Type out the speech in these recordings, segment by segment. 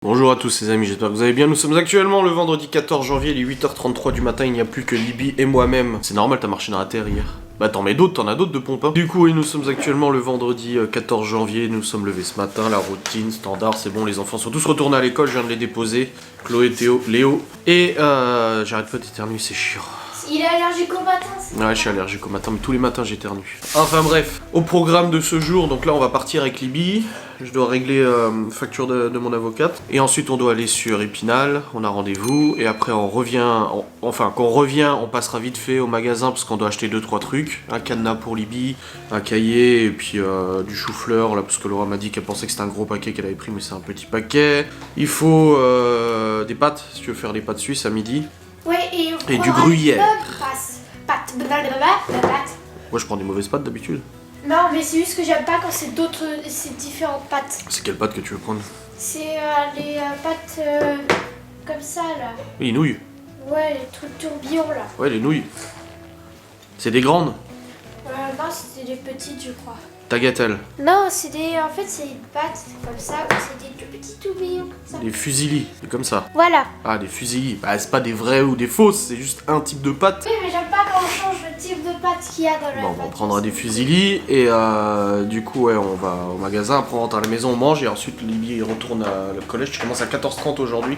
Bonjour à tous les amis, j'espère que vous allez bien. Nous sommes actuellement le vendredi 14 janvier, il est 8h33 du matin, il n'y a plus que Libby et moi-même. C'est normal, t'as marché dans la terre hier. Bah t'en as d'autres de pompes hein. Du coup, oui, nous sommes actuellement le vendredi 14 janvier, nous sommes levés ce matin, la routine, standard, c'est bon, les enfants sont tous retournés à l'école, je viens de les déposer. Chloé, Théo, Léo, et j'arrête pas d'éternuer, c'est chiant. Il est allergique au matin. Ouais, je suis allergique au matin, mais tous les matins j'éternue. Enfin bref, au programme de ce jour, donc là on va partir avec Libby. Je dois régler facture de mon avocate. Et ensuite on doit aller sur Épinal, on a rendez-vous. Et après on revient, quand on revient, on passera vite fait au magasin parce qu'on doit acheter 2-3 trucs. Un cadenas pour Libby, un cahier et puis du chou-fleur là parce que Laura m'a dit qu'elle pensait que c'était un gros paquet qu'elle avait pris mais c'est un petit paquet. Il faut des pâtes, si tu veux faire des pâtes suisses à midi. Ouais, et du gruyère. Pâtes. Moi je prends des mauvaises pâtes d'habitude. Non, mais c'est juste que j'aime pas quand c'est différentes pâtes. C'est quelle pâte que tu veux prendre? C'est les pâtes comme ça là. Les nouilles. Ouais, les trucs tourbillons là. Ouais, les nouilles. C'est des grandes? Non, c'était des petites, je crois. Tagatelle. Non, c'est en fait, c'est une pâte comme ça, ou c'est des tout petits tourbillons comme ça. Des fusillis, c'est comme ça. Voilà. Ah, des fusillis. Bah, c'est pas des vrais ou des fausses, c'est juste un type de pâte. Oui, mais j'aime pas quand on change le type de pâte qu'il y a dans la Bon, pâte. on prendra des fusillis et du coup, ouais, on va au magasin, après on rentre à la maison, on mange et ensuite Libby retourne à le collège. Je commence à 14h30 aujourd'hui.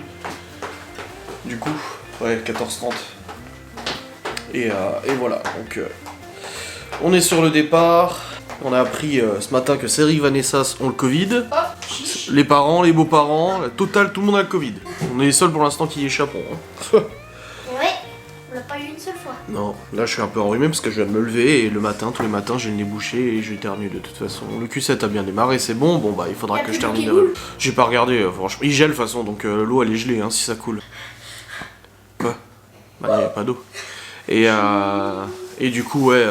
Du coup, ouais, 14h30. Et voilà, donc on est sur le départ. On a appris ce matin que Cédric Vanessa ont le Covid. Oh, chiche. Les parents, les beaux-parents, la totale, tout le monde a le Covid. On est les seuls pour l'instant qui y échappons. Hein. Ouais, on l'a pas eu une seule fois. Non, là je suis un peu enrhumé parce que je viens de me lever et le matin, tous les matins, j'ai le nez bouché et j'éternue de toute façon. Le Q7 a bien démarré, c'est bon. Bon bah il faudra Y a que plus je d'eau termine. qui coule. J'ai pas regardé, franchement. Il gèle de toute façon, donc l'eau elle est gelée hein, si ça coule. Quoi? Bah non, y a pas d'eau. Et du coup, ouais.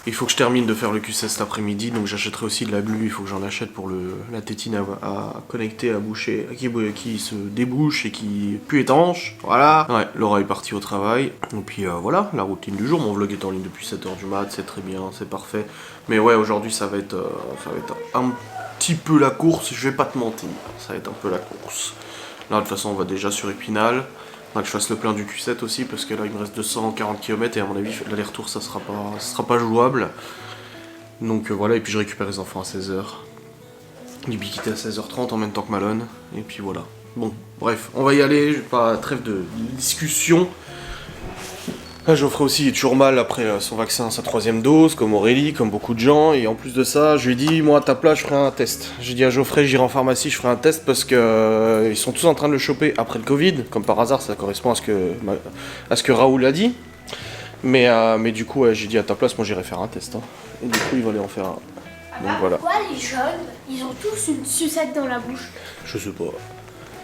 Il faut que je termine de faire le Q16 cet après-midi, donc j'achèterai aussi de la glu, il faut que j'en achète pour la tétine à connecter, à boucher, qui se débouche et qui est plus étanche. Voilà. Ouais, Laura est partie au travail. Et puis voilà, la routine du jour. Mon vlog est en ligne depuis 7h du mat, c'est très bien, c'est parfait. Mais ouais, aujourd'hui ça va être un petit peu la course, je vais pas te mentir. Ça va être un peu la course. Là, de toute façon, on va déjà sur Épinal. Que je fasse le plein du Q7 aussi parce que là il me reste 240 km et à mon avis l'aller-retour ça sera pas jouable. Donc voilà, et puis je récupère les enfants à 16h. Libby quitté à 16h30 en même temps que Malone. Et puis voilà. Bon, bref, on va y aller, pas trêve de discussion. Là, Geoffrey aussi est toujours mal après son vaccin, sa 3e dose, comme Aurélie, comme beaucoup de gens. Et en plus de ça, je lui ai dit, moi à ta place, je ferai un test. J'ai dit à Geoffrey, j'irai en pharmacie, je ferai un test parce que ils sont tous en train de le choper après le Covid. Comme par hasard, ça correspond à ce que Raoul a dit. Mais du coup, ouais, j'ai dit à ta place, moi j'irai faire un test. Hein. Et du coup, il va aller en faire un. Ah Donc bah, voilà. pourquoi les jeunes, ils ont tous une sucette dans la bouche? Je sais pas.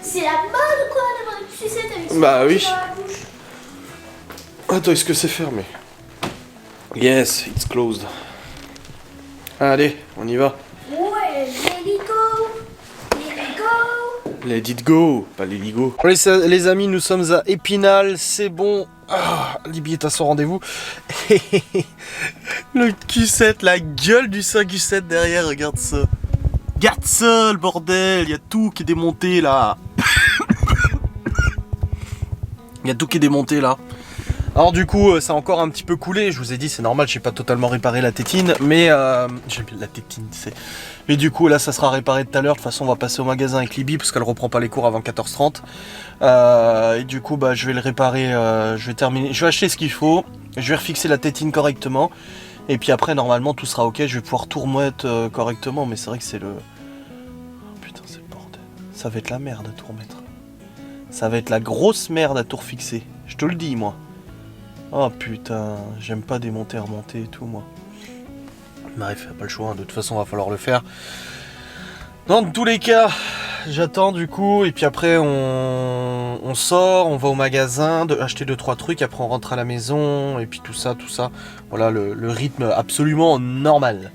C'est la mode quoi d'avoir une sucette avec Bah son oui. dans la bouche. Attends, est-ce que c'est fermé? Yes, it's closed. Allez, on y va. Ouais, let it go. Let it go. Let it go, pas let it go. Les amis, nous sommes à Épinal, c'est bon. Ah, Libby est à son rendez-vous. Le Q7, la gueule du 5 Q7 derrière, regarde ça. Regarde ça, le bordel, il y a tout qui est démonté là. Il y a tout qui est démonté là. Alors du coup, ça a encore un petit peu coulé. Je vous ai dit, c'est normal, j'ai pas totalement réparé la tétine, mais j'aime bien la tétine, c'est. Mais du coup, là, ça sera réparé tout à l'heure. De toute façon, on va passer au magasin avec Libby parce qu'elle reprend pas les cours avant 14h30. Et du coup, bah, je vais le réparer. Je vais terminer. Je vais acheter ce qu'il faut. Je vais refixer la tétine correctement. Et puis après, normalement, tout sera ok. Je vais pouvoir tout remettre correctement. Mais c'est vrai que c'est le. Oh, putain, c'est le bordel. Ça va être la merde à tout remettre. Ça va être la grosse merde à tout refixer. Je te le dis, moi. Oh putain, j'aime pas démonter, remonter et tout moi. Bref, pas le choix, hein. De toute façon va falloir le faire. Dans tous les cas, j'attends du coup, et puis après on sort, on va au magasin, acheter 2-3 trucs, après on rentre à la maison, et puis tout ça. Voilà le rythme absolument normal.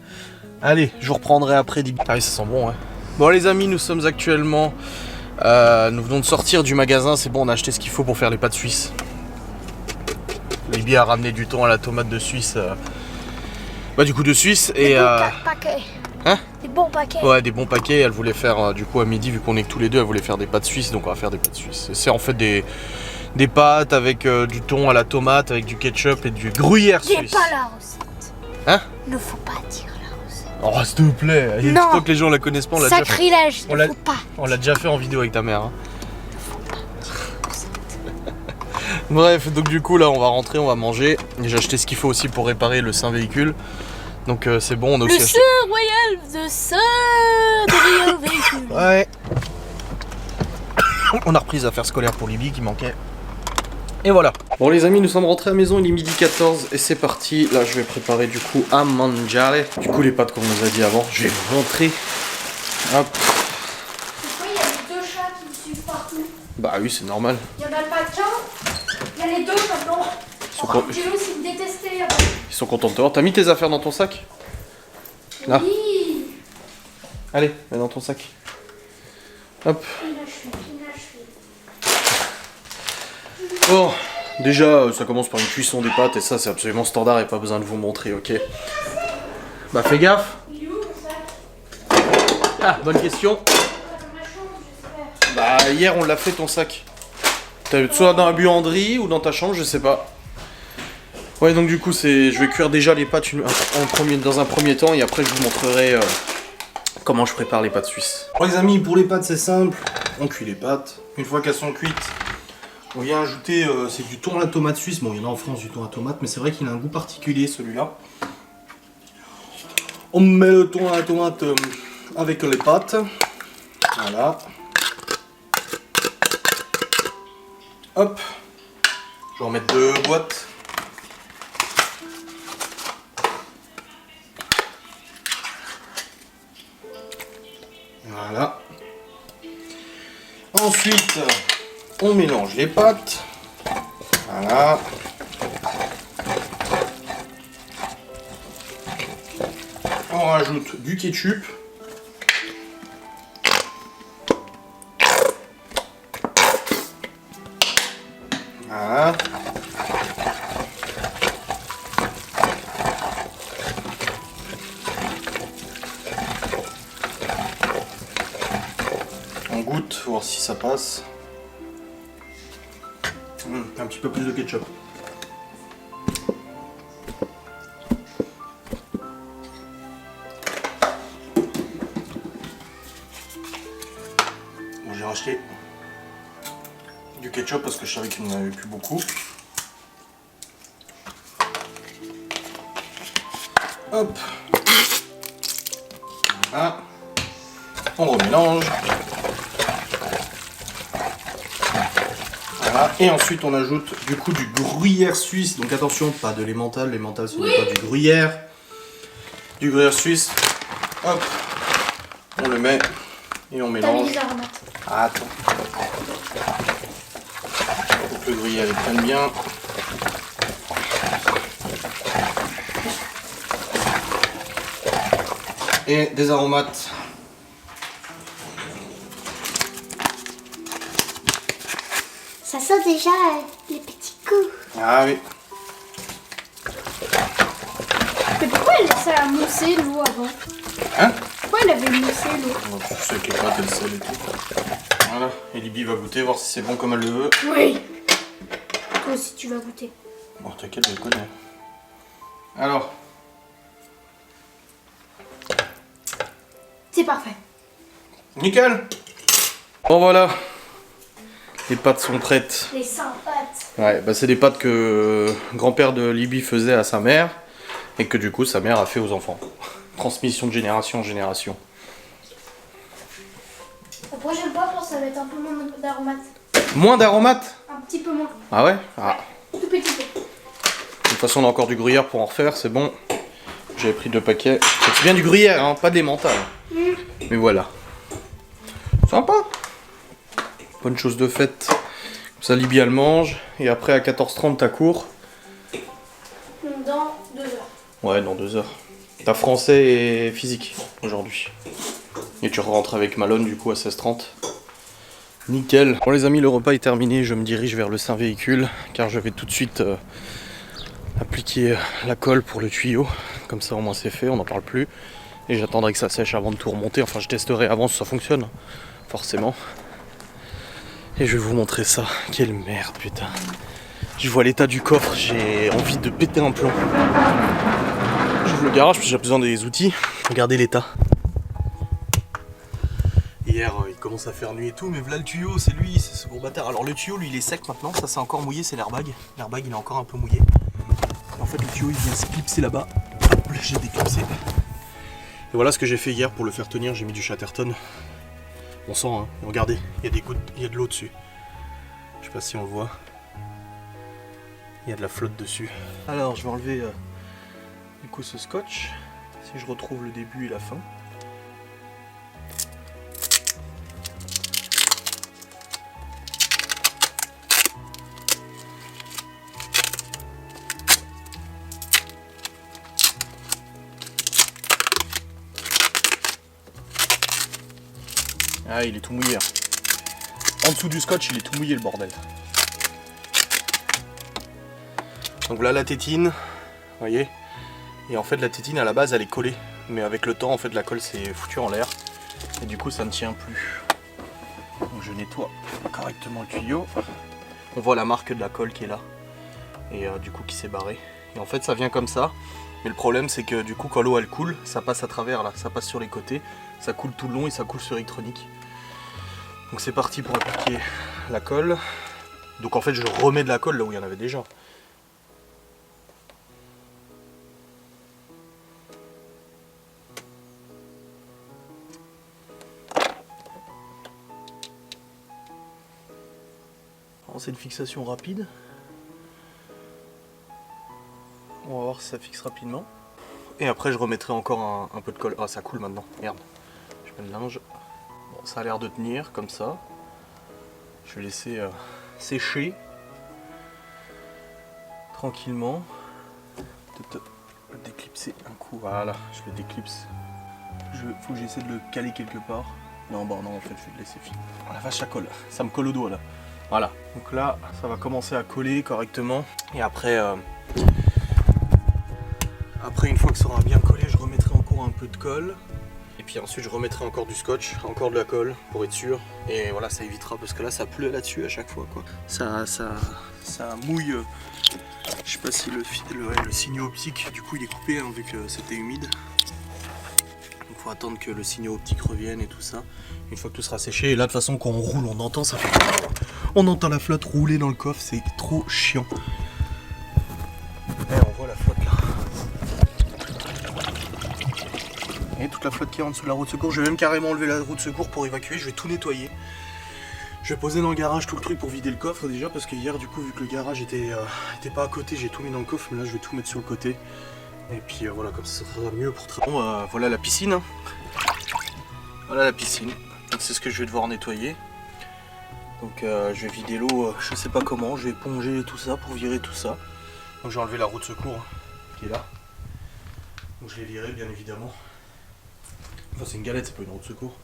Allez, je vous reprendrai après. Ah oui, ça sent bon, hein. Bon les amis, nous sommes actuellement... nous venons de sortir du magasin, c'est bon, on a acheté ce qu'il faut pour faire les pâtes suisses. Libby a ramené du thon à la tomate de Suisse. Bah du coup de Suisse et... Hein? Des bons paquets. Ouais, des bons paquets. Elle voulait faire, du coup, à midi, vu qu'on est que tous les deux, elle voulait faire des pâtes suisses, donc on va faire des pâtes suisses. C'est en fait des pâtes avec du thon à la tomate, avec du ketchup et du gruyère J'ai suisse. pas la recette. Hein? Ne faut pas dire la recette. Oh, s'il te plaît. Il Non. faut que les gens la connaissent pas, on l'a déjà fait. Sacrilège, On ne l'a- faut pas. On l'a déjà fait en vidéo avec ta mère. Hein. Ne faut pas dire la recette. Bref, donc du coup, là, on va rentrer, on va manger. Et j'ai acheté ce qu'il faut aussi pour réparer le saint véhicule. Donc c'est bon, on a aussi Le acheté... sœur royal de sœur de véhicule. Ouais. On a repris les affaires scolaires pour Libye qui manquait. Et voilà. Bon les amis, nous sommes rentrés à la maison, il est midi 14 et c'est parti. Là je vais préparer du coup à mangiare. Du coup les pâtes comme on nous a dit avant, je vais rentrer. Hop. Pourquoi il y a les deux chats qui me suivent partout? Bah oui c'est normal. Il y en a pas qu'un, il y a les deux maintenant. sont Oh, pas- Géo, il me détestait avant. Ils sont contents de te voir. T'as mis tes affaires dans ton sac? Là. Oui. Allez, mets dans ton sac. Hop. Inachevé. Bon, déjà ça commence par une cuisson des pâtes et ça c'est absolument standard et pas besoin de vous montrer, ok? Bah fais gaffe. Il est où le sac? Ah, bonne question. Dans ma chambre, j'espère. Bah hier on l'a fait ton sac. T'as soit dans la buanderie ou dans ta chambre, je sais pas. Ouais donc du coup je vais cuire déjà les pâtes dans un premier temps et après je vous montrerai comment je prépare les pâtes suisses. Bon les amis, pour les pâtes c'est simple, on cuit les pâtes. Une fois qu'elles sont cuites, on vient ajouter, c'est du thon à la tomate suisse. Bon il y en a en France du thon à tomate mais c'est vrai qu'il a un goût particulier celui-là. On met le thon à la tomate avec les pâtes. Voilà. Hop. Je vais en mettre 2 boîtes. Voilà. Ensuite, on mélange les pâtes. Voilà. On rajoute du ketchup. Voilà. On goûte, voir si ça passe. Un petit peu plus de ketchup. Bon, j'ai racheté du ketchup parce que je savais qu'il n'y en avait plus beaucoup. Hop. Voilà. On remélange. Voilà. Et ensuite on ajoute du coup du gruyère suisse. Donc attention, pas de l'emmental. L'emmental ce n'est pas du gruyère. Du gruyère suisse. Hop. On le met et on T'as mis mélange. les aromates. Attends. Faut que le gruyère il prenne bien. Et des aromates. Ça sent déjà les petits coups. Ah oui. Mais pourquoi elle laissait la mousser l'eau avant? Hein? Pourquoi elle avait moussé l'eau? On va pousser avec les pâtes et le sel et tout. Voilà. Et Libby va goûter, voir si c'est bon comme elle le veut. Oui. Toi aussi tu vas goûter. Bon, t'inquiète, je le connais. Alors. C'est parfait. Nickel. Bon voilà. Les pâtes sont prêtes. Les 100 pâtes. Ouais, bah c'est des pâtes que grand-père de Libby faisait à sa mère. Et que du coup sa mère a fait aux enfants. Transmission de génération en génération. La prochaine fois, je pense que ça va être un peu moins d'aromates. Moins d'aromates? Un petit peu moins. Ah ouais? Ah. Tout petit peu. De toute façon on a encore du gruyère pour en refaire, c'est bon. J'avais pris 2 paquets. C'est bien du gruyère, hein, pas de l'emmental. Mais voilà. Sympa. Bonne chose de faite. Comme ça Libby elle mange. Et après à 14h30 t'as cours. Dans 2 heures. Ouais, dans 2 heures. T'as français et physique aujourd'hui. Et tu rentres avec Malone du coup à 16h30. Nickel. Bon les amis, le repas est terminé. Je me dirige vers le saint véhicule. Car je vais tout de suite appliquer la colle pour le tuyau. Comme ça au moins c'est fait, on n'en parle plus. Et j'attendrai que ça sèche avant de tout remonter. Enfin, je testerai avant si ça fonctionne, forcément. Et je vais vous montrer ça. Quelle merde, putain. Je vois l'état du coffre, j'ai envie de péter un plomb. J'ouvre le garage parce que j'ai besoin des outils. Regardez l'état. Hier, il commence à faire nuit et tout, mais voilà le tuyau, c'est lui, c'est ce gros bâtard. Alors le tuyau, lui, il est sec maintenant, ça c'est encore mouillé, c'est l'airbag. L'airbag, il est encore un peu mouillé. En fait, le tuyau, il vient se clipser là-bas. Hop, j'ai déclipsé. Et voilà ce que j'ai fait hier pour le faire tenir, j'ai mis du Chatterton. On sent, hein, regardez, il y a des gouttes, il y a de l'eau dessus. Je sais pas si on le voit. Il y a de la flotte dessus. Alors, je vais enlever du coup ce scotch, si je retrouve le début et la fin. Ah, il est tout mouillé. En dessous du scotch, il est tout mouillé le bordel. Donc voilà la tétine, vous voyez. Et en fait la tétine à la base elle est collée. Mais avec le temps en fait la colle s'est foutue en l'air. Et du coup ça ne tient plus. Donc je nettoie correctement le tuyau. On voit la marque de la colle qui est là. Et du coup qui s'est barrée. Et en fait ça vient comme ça. Mais le problème c'est que du coup quand l'eau elle coule, ça passe à travers là, ça passe sur les côtés. Ça coule tout le long et ça coule sur l'électronique. Donc c'est parti pour appliquer la colle. Donc en fait je remets de la colle là où il y en avait déjà. Alors c'est une fixation rapide. On va voir si ça fixe rapidement. Et après je remettrai encore un peu de colle. Ah ça coule maintenant, merde. Je mets le linge. Bon, ça a l'air de tenir comme ça. Je vais laisser sécher tranquillement. Peut-être le déclipser un coup. Voilà, je le déclipse. Faut que j'essaie de le caler quelque part. Non, bon, non, en fait, je vais le laisser filer. Oh la vache, ça colle. Ça me colle au doigt là. Voilà. Donc là, ça va commencer à coller correctement. Et après, une fois que ça aura bien collé, je remettrai encore un peu de colle. Et puis ensuite je remettrai encore du scotch, encore de la colle pour être sûr. Et voilà, ça évitera parce que là ça pleut là-dessus à chaque fois quoi. Ça mouille. Je sais pas si le signal optique du coup il est coupé hein, vu que c'était humide. Donc faut attendre que le signal optique revienne et tout ça. Une fois que tout sera séché, et là de toute façon quand on roule on entend ça fait. On entend la flotte rouler dans le coffre, c'est trop chiant. Et on voit la flotte là. Et toute la flotte qui est en dessous de la roue de secours. Je vais même carrément enlever la roue de secours pour évacuer. Je vais tout nettoyer. Je vais poser dans le garage tout le truc pour vider le coffre déjà. Parce que hier, du coup, vu que le garage était pas à côté, j'ai tout mis dans le coffre. Mais là, je vais tout mettre sur le côté. Et puis voilà, comme ça sera mieux pour travailler. Bon, voilà la piscine. Voilà la piscine. Donc c'est ce que je vais devoir nettoyer. Donc je vais vider l'eau, je sais pas comment. Je vais éponger tout ça pour virer tout ça. Donc j'ai enlevé la roue de secours qui est là. Donc je l'ai viré bien évidemment. Enfin c'est une galette, c'est pas une roue de secours.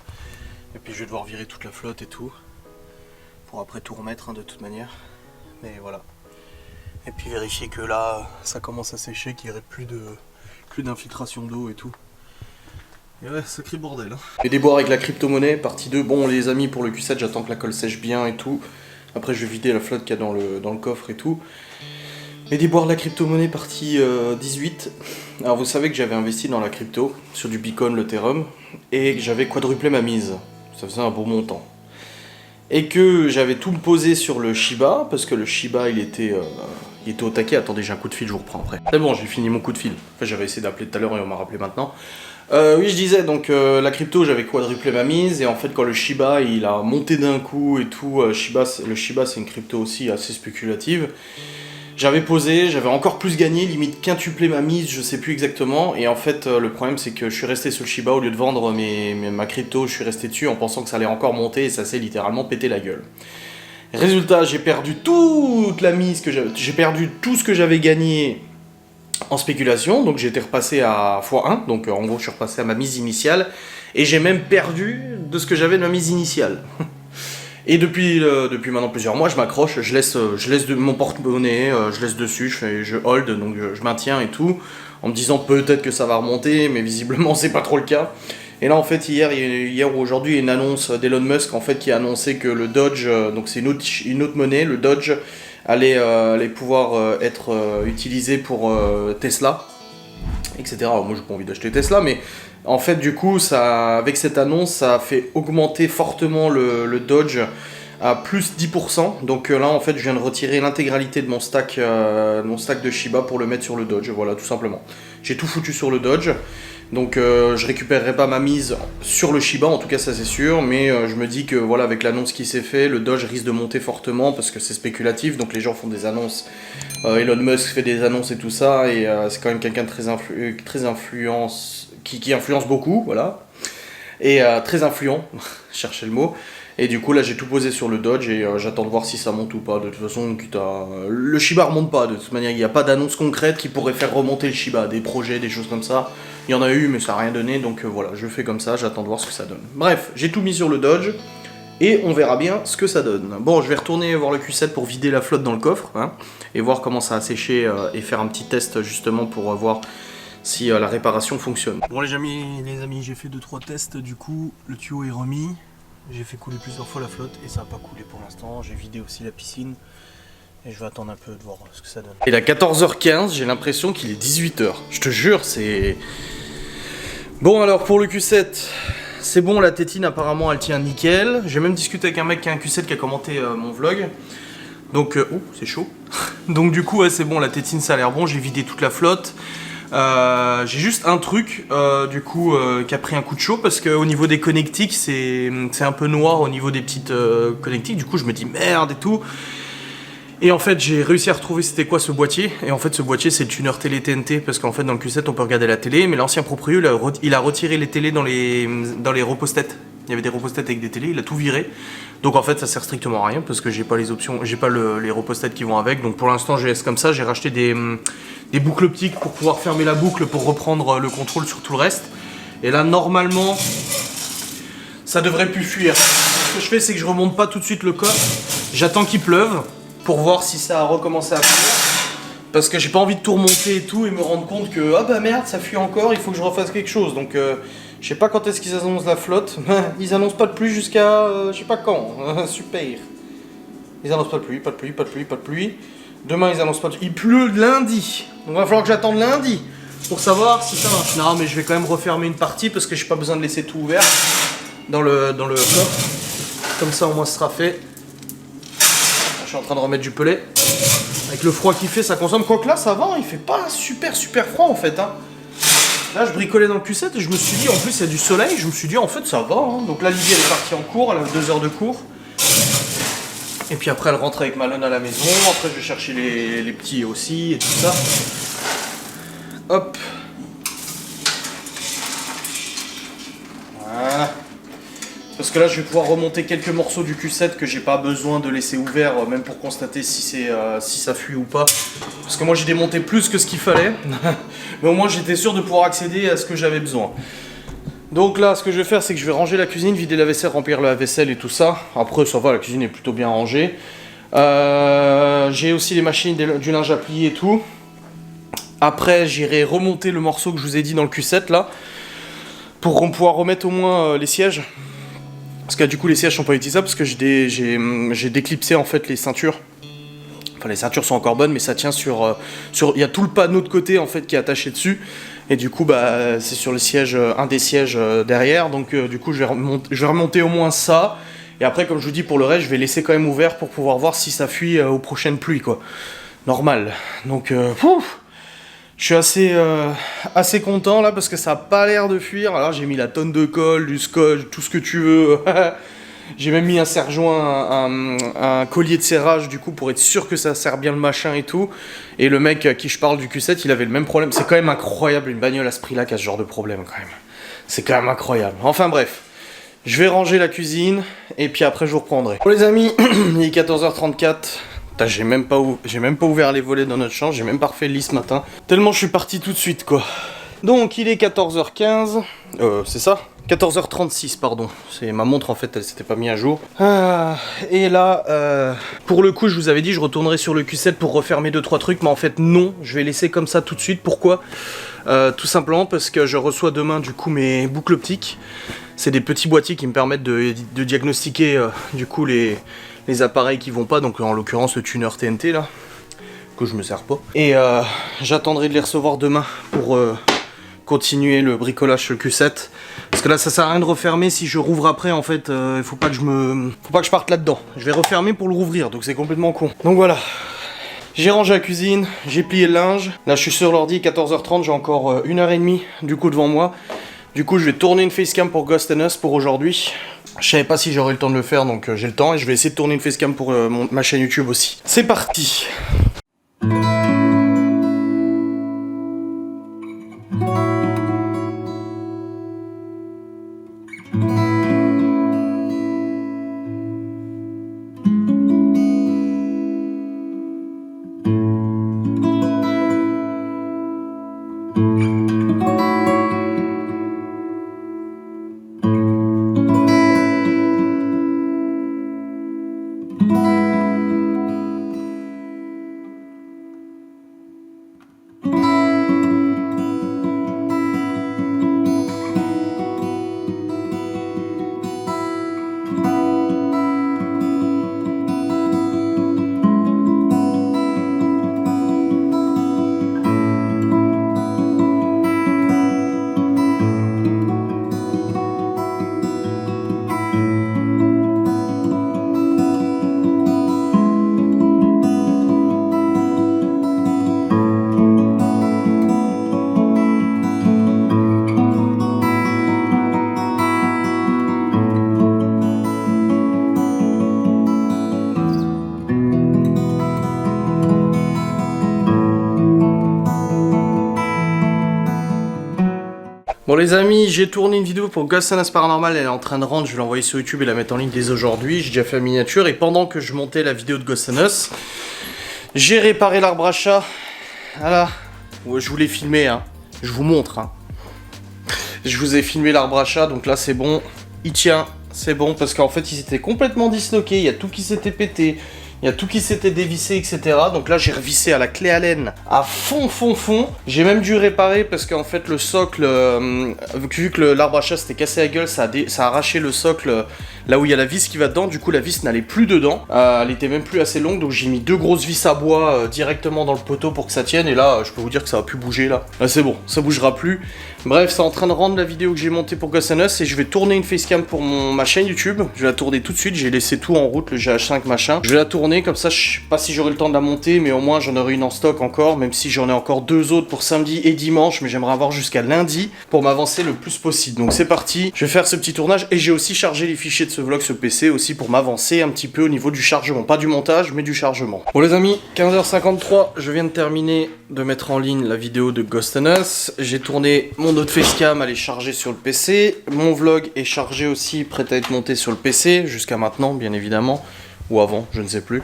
Et puis je vais devoir virer toute la flotte et tout. Pour après tout remettre hein, de toute manière. Mais voilà. Et puis vérifier que là ça commence à sécher, qu'il n'y aurait plus d'infiltration d'eau et tout. Et ouais, sacré bordel. Hein. Et déboire avec la crypto-monnaie, partie 2. Bon les amis, pour le Q7 j'attends que la colle sèche bien et tout. Après je vais vider la flotte qu'il y a dans le coffre et tout. Et déboire de la crypto-monnaie partie 18. Alors vous savez que j'avais investi dans la crypto, sur du Bitcoin, l'Ethereum, et que j'avais quadruplé ma mise. Ça faisait un beau montant. Et que j'avais tout posé sur le Shiba, parce que le Shiba il était au taquet. Attendez, j'ai un coup de fil, je vous reprends après. C'est bon, j'ai fini mon coup de fil. Enfin, j'avais essayé d'appeler tout à l'heure et on m'a rappelé maintenant. Oui, je disais, donc la crypto, j'avais quadruplé ma mise, et en fait, quand le Shiba il a monté d'un coup et tout, le Shiba c'est une crypto aussi assez spéculative. J'avais posé, j'avais encore plus gagné, limite quintuplé ma mise, je sais plus exactement. Et en fait, le problème c'est que je suis resté sur le Shiba au lieu de vendre ma crypto, je suis resté dessus en pensant que ça allait encore monter et ça s'est littéralement pété la gueule. Résultat, j'ai perdu toute la mise que j'ai perdu tout ce que j'avais gagné en spéculation, donc j'étais repassé à x1, donc en gros je suis repassé à ma mise initiale, et j'ai même perdu de ce que j'avais de ma mise initiale. Et depuis maintenant plusieurs mois, je m'accroche, je laisse mon porte-monnaie, je laisse dessus, je hold, donc je maintiens et tout, en me disant peut-être que ça va remonter, mais visiblement c'est pas trop le cas. Et là en fait hier ou aujourd'hui il y a une annonce d'Elon Musk en fait qui a annoncé que le Doge, donc c'est une autre monnaie, le Doge allait pouvoir être utilisé pour Tesla, etc. Alors, moi j'ai pas envie d'acheter Tesla, mais en fait du coup avec cette annonce ça a fait augmenter fortement le Doge à plus 10%. Donc là en fait je viens de retirer l'intégralité de mon stack de Shiba pour le mettre sur le Doge, voilà tout simplement. J'ai tout foutu sur le Doge. Donc je récupérerai pas ma mise sur le Shiba, en tout cas ça c'est sûr, mais je me dis que voilà, avec l'annonce qui s'est fait, le Doge risque de monter fortement parce que c'est spéculatif, donc les gens font des annonces, Elon Musk fait des annonces et tout ça, et c'est quand même quelqu'un de très influence, qui influence beaucoup, voilà, et très influent, cherchez le mot. Et du coup là j'ai tout posé sur le Doge et j'attends de voir si ça monte ou pas. De toute façon le Shiba remonte pas, de toute manière il n'y a pas d'annonce concrète qui pourrait faire remonter le Shiba, des projets, des choses comme ça. Il y en a eu mais ça n'a rien donné, donc voilà, je fais comme ça, j'attends de voir ce que ça donne. Bref, j'ai tout mis sur le Doge et on verra bien ce que ça donne. Bon, je vais retourner voir le Q7 pour vider la flotte dans le coffre, hein, et voir comment ça a séché et faire un petit test justement pour voir si la réparation fonctionne. Bon les amis, j'ai fait 2-3 tests, du coup le tuyau est remis. J'ai fait couler plusieurs fois la flotte et ça n'a pas coulé pour l'instant. J'ai vidé aussi la piscine et je vais attendre un peu de voir ce que ça donne. Il est à 14h15, j'ai l'impression qu'il est 18h. Je te jure, c'est... Bon alors pour le Q7, c'est bon, la tétine apparemment elle tient nickel. J'ai même discuté avec un mec qui a un Q7 qui a commenté mon vlog. Donc, oh c'est chaud. Donc du coup ouais, c'est bon, la tétine ça a l'air bon, j'ai vidé toute la flotte. J'ai juste un truc qui a pris un coup de chaud parce qu'au niveau des connectiques c'est un peu noir au niveau des petites connectiques, du coup je me dis merde et tout, et en fait j'ai réussi à retrouver c'était quoi ce boîtier, et en fait ce boîtier c'est le tuner télé TNT, parce qu'en fait dans le Q7 on peut regarder la télé, mais l'ancien proprio il a retiré les télés dans les repose-têtes. Il y avait des repose-têtes avec des télés, il a tout viré. Donc en fait ça sert strictement à rien parce que j'ai pas les options, j'ai pas les repose-têtes qui vont avec. Donc pour l'instant je laisse comme ça, j'ai racheté des boucles optiques pour pouvoir fermer la boucle pour reprendre le contrôle sur tout le reste. Et là normalement ça devrait plus fuir. Ce que je fais c'est que je remonte pas tout de suite le coffre, j'attends qu'il pleuve pour voir si ça a recommencé à fuir. Parce que j'ai pas envie de tout remonter et tout et me rendre compte que ah bah merde ça fuit encore, il faut que je refasse quelque chose. Donc je sais pas quand est-ce qu'ils annoncent la flotte. Ils annoncent pas de pluie jusqu'à je sais pas quand. Super. Ils annoncent pas de pluie, pas de pluie, pas de pluie, pas de pluie. Demain ils annoncent pas de pluie. Il pleut lundi. Donc il va falloir que j'attende lundi pour savoir si ça marche. Non mais je vais quand même refermer une partie parce que j'ai pas besoin de laisser tout ouvert dans le coffre. Comme ça au moins ce sera fait. Je suis en train de remettre du pellet. Avec le froid qu'il fait ça consomme. Quoique là ça va, il fait pas super froid en fait. Hein. Là je bricolais dans le Q7 et je me suis dit, en plus il y a du soleil, je me suis dit en fait ça va. Hein. Donc là Lydie elle est partie en cours, elle a 2 heures de cours. Et puis après elle rentre avec Malone à la maison, après je vais chercher les petits aussi et tout ça. Hop. Voilà. Parce que là je vais pouvoir remonter quelques morceaux du Q7 que j'ai pas besoin de laisser ouvert, même pour constater si ça fuit ou pas. Parce que moi j'ai démonté plus que ce qu'il fallait. Mais au moins j'étais sûr de pouvoir accéder à ce que j'avais besoin. Donc là ce que je vais faire c'est que je vais ranger la cuisine, vider la vaisselle, remplir la vaisselle et tout ça. Après ça va, la cuisine est plutôt bien rangée. J'ai aussi les machines du linge à plier et tout. Après j'irai remonter le morceau que je vous ai dit dans le Q7 là. Pour pouvoir remettre au moins les sièges. Parce que du coup les sièges sont pas utilisables parce que j'ai déclipsé en fait les ceintures. Enfin les ceintures sont encore bonnes mais ça tient sur il y a tout le panneau de côté en fait qui est attaché dessus. Et du coup bah c'est sur le siège, un des sièges derrière. Donc du coup je vais remonter au moins ça. Et après comme je vous dis pour le reste je vais laisser quand même ouvert pour pouvoir voir si ça fuit aux prochaines pluies quoi. Normal. Donc je suis assez content là parce que ça a pas l'air de fuir. Alors j'ai mis la tonne de colle, du scotch, tout ce que tu veux. J'ai même mis un serre-joint, un collier de serrage du coup pour être sûr que ça serre bien le machin et tout. Et le mec à qui je parle du Q7 il avait le même problème. C'est quand même incroyable une bagnole à ce prix là qui a ce genre de problème quand même. C'est quand même incroyable. Enfin bref. Je vais ranger la cuisine et puis après je vous reprendrai. Bon les amis, il est 14h34. J'ai même pas ouvert les volets dans notre chambre, j'ai même pas refait le lit ce matin. Tellement je suis parti tout de suite quoi. Donc il est 14h15, c'est ça? 14h36, pardon. C'est ma montre en fait, elle s'était pas mise à jour. Et là, pour le coup, je vous avais dit, je retournerai sur le Q7 pour refermer 2-3 trucs, mais en fait non, je vais laisser comme ça tout de suite. Pourquoi? Tout simplement parce que je reçois demain du coup mes boucles optiques. C'est des petits boîtiers qui me permettent de diagnostiquer du coup les appareils qui vont pas, donc en l'occurrence le tuner TNT là, que je me sers pas. Et j'attendrai de les recevoir demain pour continuer le bricolage sur le Q7. Parce que là ça sert à rien de refermer, si je rouvre après en fait, il faut pas que je parte là-dedans. Je vais refermer pour le rouvrir, donc c'est complètement con. Donc voilà. J'ai rangé la cuisine, j'ai plié le linge. Là je suis sur l'ordi, 14h30, j'ai encore 1h30 du coup devant moi. Du coup je vais tourner une facecam pour Ghost and Us pour aujourd'hui. Je savais pas si j'aurais le temps de le faire, donc j'ai le temps et je vais essayer de tourner une facecam pour ma chaîne YouTube aussi. C'est parti. Bon les amis, j'ai tourné une vidéo pour Ghost and Us Paranormal, elle est en train de rendre, je vais l'envoyer sur YouTube et la mettre en ligne dès aujourd'hui. J'ai déjà fait la miniature et pendant que je montais la vidéo de Ghost and Us, j'ai réparé l'arbre à chat. Voilà, ouais, je vous l'ai filmé, hein. Je vous montre. Hein. Je vous ai filmé l'arbre à chat, donc là c'est bon, il tient, c'est bon, parce qu'en fait il s'était complètement disloqué, il y a tout qui s'était pété. Il y a tout qui s'était dévissé, etc. Donc là, j'ai revissé à la clé Allen à fond. J'ai même dû réparer parce qu'en fait, le socle, vu que l'arbre à chat s'était cassé la gueule, ça a arraché le socle là où il y a la vis qui va dedans. Du coup, la vis n'allait plus dedans. Elle était même plus assez longue. Donc j'ai mis 2 grosses vis à bois directement dans le poteau pour que ça tienne. Et là, je peux vous dire que ça va plus bouger là. Là, c'est bon, ça bougera plus. Bref, c'est en train de rendre la vidéo que j'ai montée pour Ghost and Us. Et je vais tourner une facecam pour ma chaîne YouTube. Je vais la tourner tout de suite. J'ai laissé tout en route, le GH5 machin. Je vais la tourner. Comme ça, je sais pas si j'aurai le temps de la monter, mais au moins j'en aurai une en stock encore, même si j'en ai encore 2 autres pour samedi et dimanche, mais j'aimerais avoir jusqu'à lundi pour m'avancer le plus possible. Donc c'est parti, je vais faire ce petit tournage et j'ai aussi chargé les fichiers de ce vlog sur PC aussi pour m'avancer un petit peu au niveau du chargement, pas du montage mais du chargement. Bon les amis, 15h53, je viens de terminer de mettre en ligne la vidéo de Ghost and Us. J'ai tourné mon autre facecam, elle est chargée sur le PC, mon vlog est chargé aussi, prêt à être monté sur le PC, jusqu'à maintenant bien évidemment, ou avant, je ne sais plus.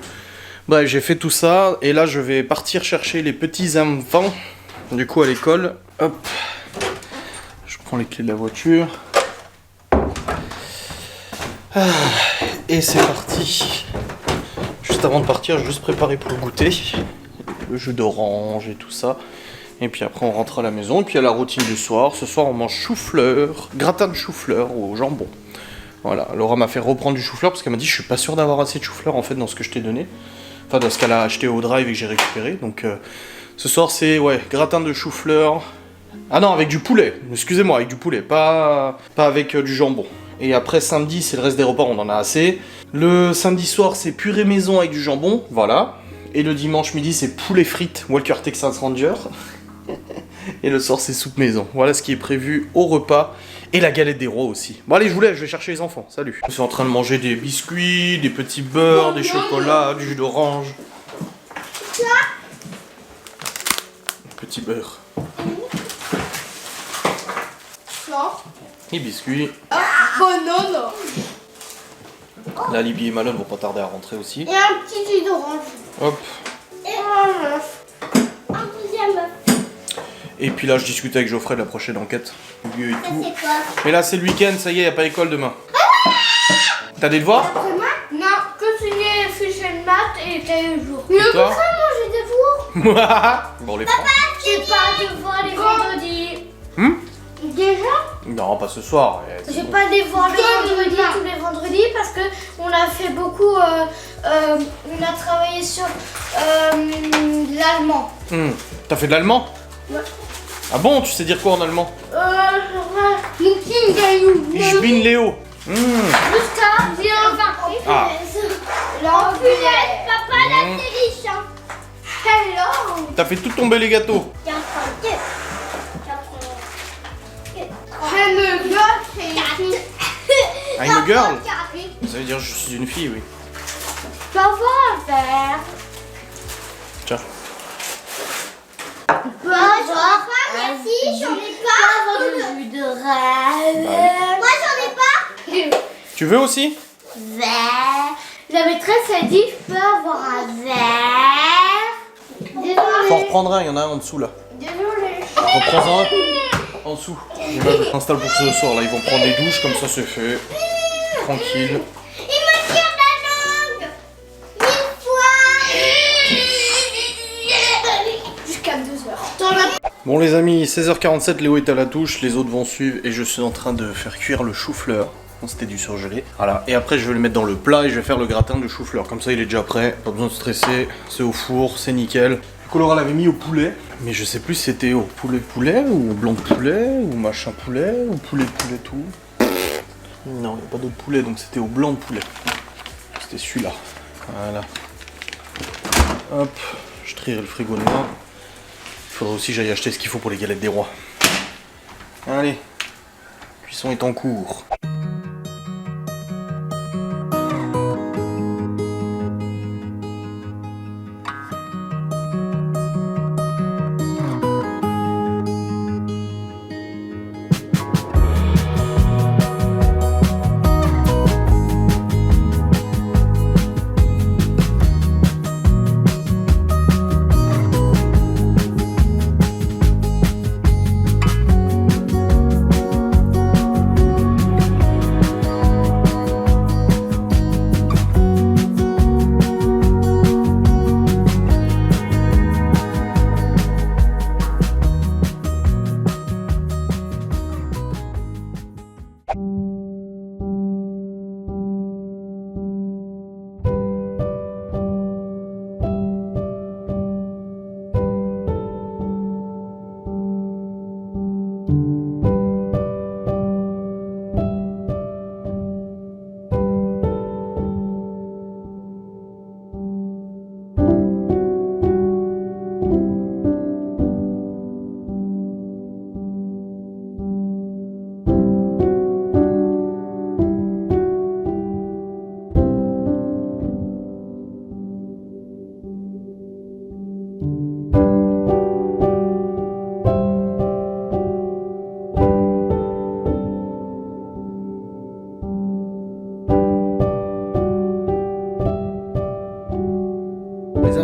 Bref, j'ai fait tout ça, et là je vais partir chercher les petits enfants, du coup à l'école. Hop, je prends les clés de la voiture. Et c'est parti. Juste avant de partir, je vais juste préparer pour le goûter. Le jus d'orange et tout ça. Et puis après on rentre à la maison, et puis à la routine du soir. Ce soir on mange chou-fleur, gratin de chou-fleur au jambon. Voilà, Laura m'a fait reprendre du chou-fleur parce qu'elle m'a dit je suis pas sûr d'avoir assez de chou-fleur en fait dans ce que je t'ai donné. Enfin, dans ce qu'elle a acheté au drive et que j'ai récupéré. Donc, ce soir, c'est, ouais, gratin de chou-fleur. Ah non, avec du poulet. Excusez-moi, avec du poulet. Pas avec du jambon. Et après, samedi, c'est le reste des repas, on en a assez. Le samedi soir, c'est purée maison avec du jambon. Voilà. Et le dimanche midi, c'est poulet frites Walker Texas Ranger. Et le soir, c'est soupe maison. Voilà ce qui est prévu au repas. Et la galette des rois aussi. Bon allez, je vous laisse, je vais chercher les enfants. Salut. Je suis en train de manger des biscuits, des petits beurres, des chocolats, du jus d'orange. Petit beurre. Et biscuits. Banane. Là, Libby et Malone vont pas tarder à rentrer aussi. Et un petit jus d'orange. Hop. Et un deuxième œuf. Et puis là, je discute avec Geoffrey de la prochaine enquête. Lieu et Ça, tout. c'est quoi? Mais là, c'est le week-end, ça y est, y a pas école demain. T'as des devoirs? Non, continuer fiches de maths et cahier jour. Mais Et toi? pourquoi moi j'ai des devoirs? Bon, les prends. J'ai pas de devoirs les vendredis. Déjà? Non, pas ce soir. J'ai pas de devoirs les vendredis, tous les vendredis, parce que on a fait beaucoup. On a travaillé sur l'allemand. T'as fait de l'allemand? Ouais. Ah bon, tu sais dire quoi en allemand? Mon King Ich bin Léo. Jusqu'à bien 20. Ah. L'anglais. Papa, la série. Hello. T'as fait tout tomber les gâteaux. I'm a girl, c'est une fille. I'm a girl. Ça veut dire je suis une fille, oui. Ça va faire. Tiens. Bonjour. Merci, j'en ai pas. De jus de rêve. Moi, j'en ai pas. Tu veux aussi? Verre. La maîtresse a dit je peux avoir un verre. Faut en Désolée. reprendre un, il y en a un en dessous là. Désolée. Reprends un en dessous. Je m'installe pour ce soir là, ils vont prendre des douches, comme ça c'est fait. Tranquille. Il me tire la langue. 1000 fois. Jusqu'à 2h. Bon les amis, 16h47, Léo est à la douche, les autres vont suivre et je suis en train de faire cuire le chou-fleur. C'était du surgelé. Voilà, et après je vais le mettre dans le plat et je vais faire le gratin de chou-fleur. Comme ça il est déjà prêt, pas besoin de stresser, c'est au four, c'est nickel. Laura l'avait mis au poulet, mais je sais plus si c'était au poulet ou au blanc de poulet ou machin poulet ou poulet tout. Non, il n'y a pas d'autre poulet donc c'était au blanc de poulet. C'était celui-là. Voilà. Hop, je trierai le frigo noir. Il faudra aussi que j'aille acheter ce qu'il faut pour les galettes des rois. Allez, cuisson est en cours.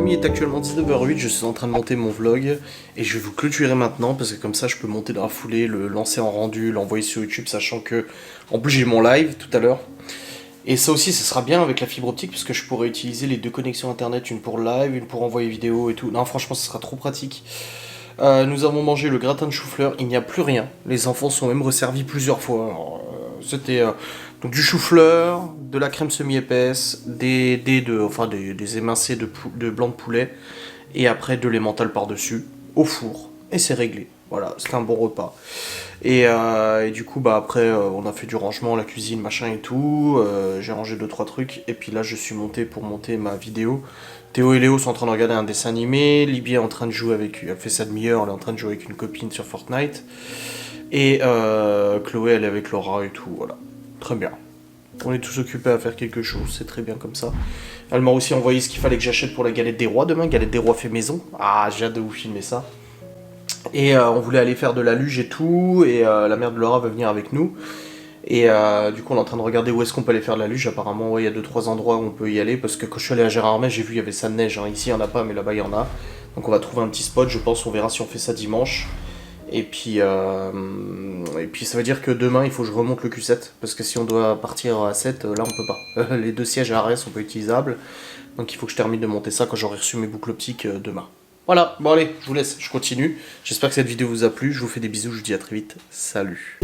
Il est actuellement 19h08, je suis en train de monter mon vlog et je vais vous clôturer maintenant parce que comme ça je peux monter dans la foulée, le lancer en rendu, l'envoyer sur YouTube, sachant que en plus j'ai mon live tout à l'heure. Et ça aussi ça sera bien avec la fibre optique parce que je pourrais utiliser les deux connexions internet, une pour live, une pour envoyer vidéo et tout. Non franchement ça sera trop pratique. Nous avons mangé le gratin de chou-fleur, il n'y a plus rien. Les enfants sont même resservis plusieurs fois. C'était donc du chou-fleur, de la crème semi-épaisse, des émincés de blanc de poulet, et après de l'emmental par-dessus, au four, et c'est réglé. Voilà, c'était un bon repas. Et du coup, bah après, on a fait du rangement, la cuisine, machin et tout. J'ai rangé 2-3 trucs, et puis là, je suis monté pour monter ma vidéo. Théo et Léo sont en train de regarder un dessin animé. Libye est en train de jouer avec... Elle fait ça demi-heure, elle est en train de jouer avec une copine sur Fortnite. Et Chloé, elle est avec Laura et tout, voilà. Très bien. On est tous occupés à faire quelque chose, c'est très bien comme ça. Elle m'a aussi envoyé ce qu'il fallait que j'achète pour la galette des rois demain. Galette des rois fait maison. Ah, j'ai hâte de vous filmer ça. Et on voulait aller faire de la luge et tout. Et la mère de Laura va venir avec nous. Et du coup on est en train de regarder où est-ce qu'on peut aller faire de la luge. Apparemment ouais, il y a 2-3 endroits où on peut y aller. Parce que quand je suis allé à Gérardmer, j'ai vu il y avait ça de neige, hein. Ici il n'y en a pas mais là-bas il y en a. Donc on va trouver un petit spot je pense, on verra si on fait ça dimanche. Et puis ça veut dire que demain il faut que je remonte le Q7 parce que si on doit partir à 7, là on peut pas. Les deux sièges à l'arrière sont pas utilisables, donc il faut que je termine de monter ça quand j'aurai reçu mes boucles optiques demain. Voilà, bon allez, je vous laisse, je continue. J'espère que cette vidéo vous a plu, je vous fais des bisous, je vous dis à très vite, salut.